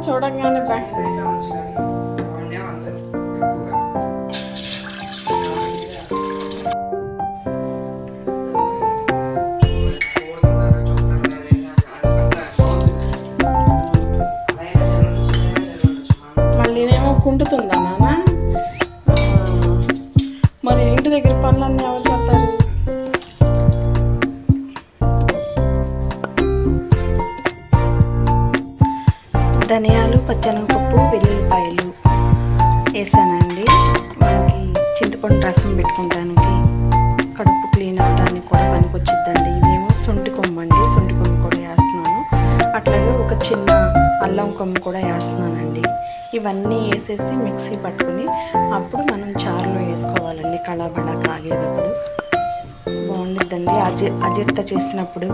చూడంగానే మళ్ళీనేమో కుంటుతుందా నాన్న? మరి ఇంటి దగ్గర పనులన్నీ ఎవరు చేస్తారు? ధనియాలు, పచ్చెనగపప్పు, వెల్లుల్లిపాయలు వేసానండి. మనకి చింతపండు రసం పెట్టుకోవడానికి, కడుపు క్లీన్ అవ్వడానికి కూడా పనికొచ్చిద్దండి. ఇదేమో సొంటి కొమ్ము అండి, సొంటి కొమ్ము కూడా వేస్తున్నాను. అట్లాగే ఒక చిన్న అల్లం కొమ్ము కూడా వేస్తున్నానండి. ఇవన్నీ వేసేసి మిక్సీ పట్టుకుని అప్పుడు మనం చారులో వేసుకోవాలండి. కళాబళ కాగేటప్పుడు బాగుండిద్దండి. అజీర్త చేసినప్పుడు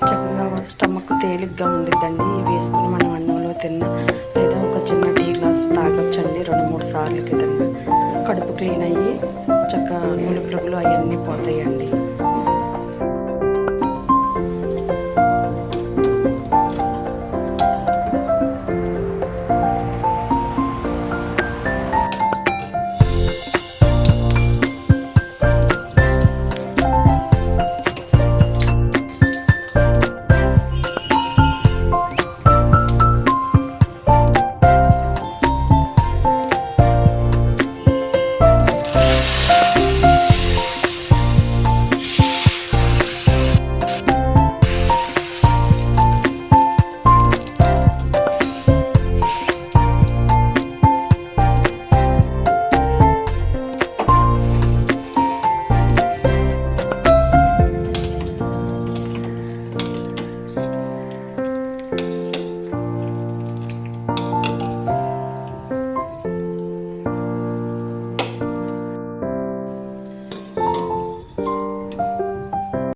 చక్కగా స్టమక్ తేలిగ్గా ఉండిద్దండి. ఇవి వేసుకుని మనం అన్నంలో తిన్నా లేదా ఒక చిన్న టీ గ్లాస్ తాగొచ్చండి 2-3 సార్లు కింద. కడుపు క్లీన్ అయ్యి చక్కగా నులు పురుగులు అవన్నీ పోతాయండి.